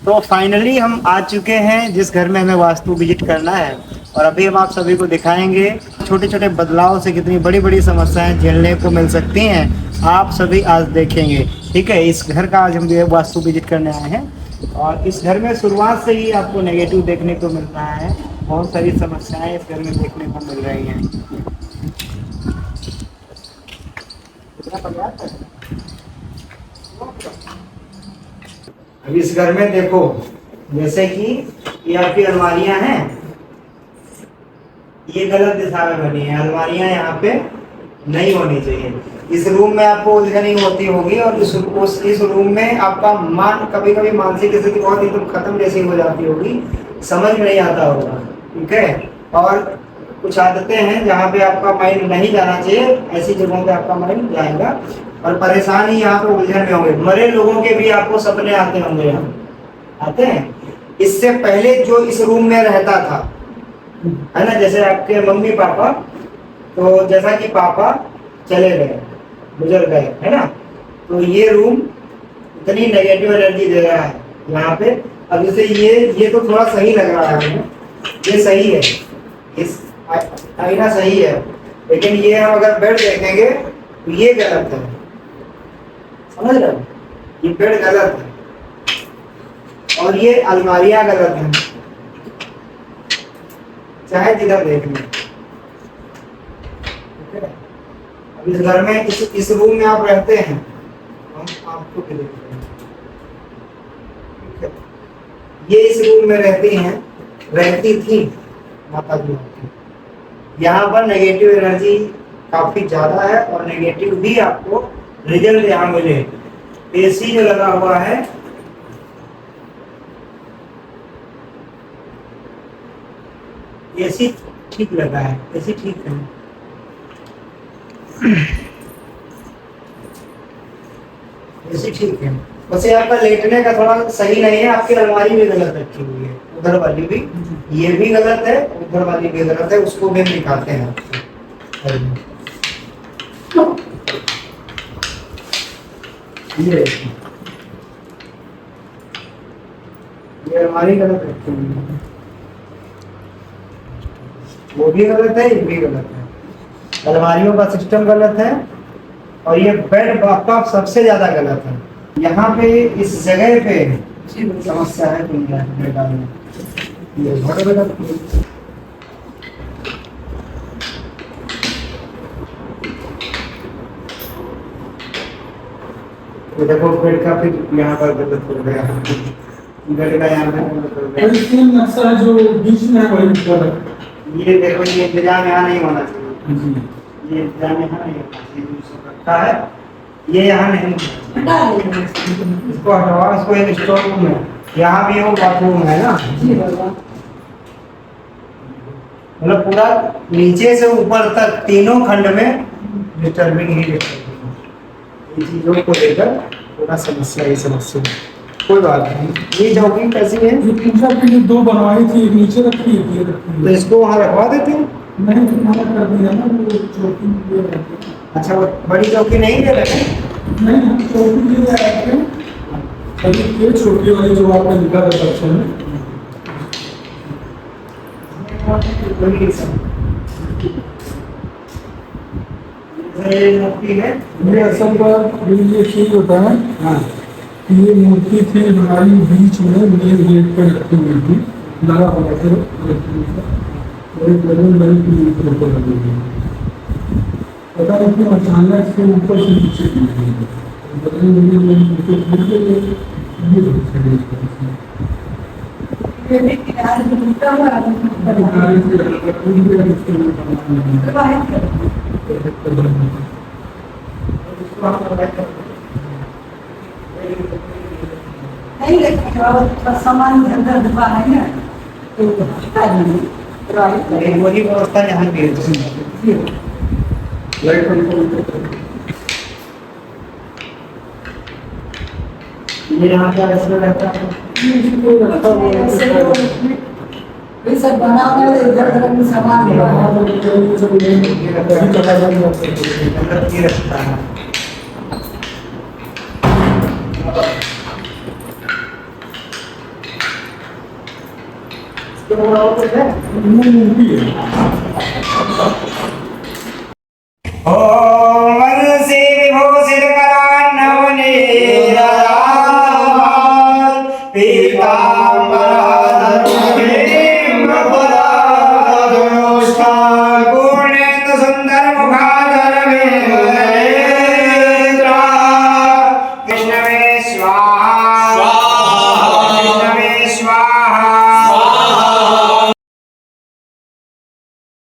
तो फाइनली हम आ चुके हैं जिस घर में हमें वास्तु विजिट करना है, और अभी हम आप सभी को दिखाएंगे छोटे छोटे बदलाव से कितनी बड़ी बड़ी समस्याएं झेलने को मिल सकती हैं। आप सभी आज देखेंगे। ठीक है, इस घर का आज हम वास्तु विजिट करने आए हैं, और इस घर में शुरुआत से ही आपको नेगेटिव देखने को मिल रहा है। बहुत सारी समस्याएं इस घर में देखने को मिल रही हैं। अब इस घर में देखो, जैसे कि ये आपकी अलमारियां हैं, ये गलत दिशा में बनी है। अलमारियां यहाँ पे नहीं होनी चाहिए। इस रूम में आपको उलझनी होती होगी, और इस रूम में आपका कभी कभी मानसिक स्थिति बहुत एकदम खत्म जैसी हो जाती होगी, समझ में नहीं आता होगा। ठीक है, और कुछ आदतें हैं जहाँ पे आपका माइंड नहीं जाना चाहिए, ऐसी जगहों पे आपका माइंड जाएगा, और परेशानी यहाँ पे उलझन में होंगे। मरे लोगों के भी आपको सपने आते होंगे, यहाँ आते हैं। इससे पहले जो इस रूम में रहता था, है ना, जैसे आपके मम्मी पापा, तो जैसा कि पापा चले गए, गुजर गए, है ना, तो ये रूम इतनी नेगेटिव एनर्जी दे रहा है यहाँ पे। अब जैसे ये तो थोड़ा सही लग रहा है, ये सही है, इस आईना सही है, लेकिन ये हम अगर बेड देखेंगे तो ये गलत है। समझ रहे हो, ये बेड गलत है, और ये अलमारियां गलत हैं, चाहे जिधर देख लें। अब इस घर में, इस रूम में आप रहते हैं, हम आपको भी देख रहे हैं। ठीक है, ये इस रूम में रहती थी माता जी आपकी। यहाँ पर नेगेटिव एनर्जी काफी ज्यादा है, और नेगेटिव भी आपको रिजल्ट यहाँ मिले। एसी जो लगा हुआ है, एसी ठीक लगा है, एसी ठीक है। एसी ठीक है, वैसे आपका लेटने का थोड़ा सही नहीं है। आपकी अलमारी भी गलत रखी हुई है, उधर वाली भी, ये भी गलत है, उधर वाली भी गलत है, उसको भी दिखाते हैं। ये अलमारी गलत रखी हुई है, वो भी गलत है, ये भी गलत है। अलमारियों का सिस्टम गलत है, और ये बेड आपका सबसे ज्यादा गलत है। यहाँ पे इस जगह पे समस्या है बेटा में। ये देखो बेड का फिर यहाँ पर गलत हो गया, बेड का यहाँ पे गलत हो गया। नक्शा है जो बीच में है वही ऊपर है। ये देखो, ये इंतजाम यहाँ नहीं होना चाहिए, ये इंतजाम यहाँ नहीं होना चाहिए, रखा है ये यहाँ नहीं, इसको हटवाओ। इसको एक स्टोर रूम है, यहाँ भी वो बाथरूम है ना, मतलब पूरा नीचे से ऊपर तक तीनों खंड में डिस्टर्बिंग ही डिस्टर्बिंग। इन चीजों को लेकर पूरा समस्या ही समस्या। कोई बात नहीं। ये चौकी कैसी है? ये पूजा के लिए दो बनवाई थी, एक नीचे रखी है, ये रखी तो है। इसको वहाँ रखवा देते हैं। नहीं, मना कर दिया ना, वो चौकी ले रखे। अच्छा, वो बड़ी चौकी नहीं ले रखे? नहीं, हम चौकी ले रखे। अभी ये छोटी वाली जो आपने लिखा था बच्चों में, मूर्ति है, ये असल पर ये ठीक होता है। हाँ, ये मूर्ति थी हमारी बीच में मेन गेट पर रखी हुई थी, लगा हुआ था और एक लगन बड़ी की मूर्ति ऊपर लगी हुई है। पता नहीं क्यों अचानक से ऊपर से नीचे गिर गई, बदले में मेरी मूर्ति गिर गई। सामान अंदर दबा है ना, तो वही व्यवस्था यहाँ भी है। लाइट कंट्रोल ये यहाँ का ऐसा रहता है, ये सब बना हुआ है, इधर उधर में सामान ये रखता है। इसके ऊपर और कुछ है? मूर्ति है। ओम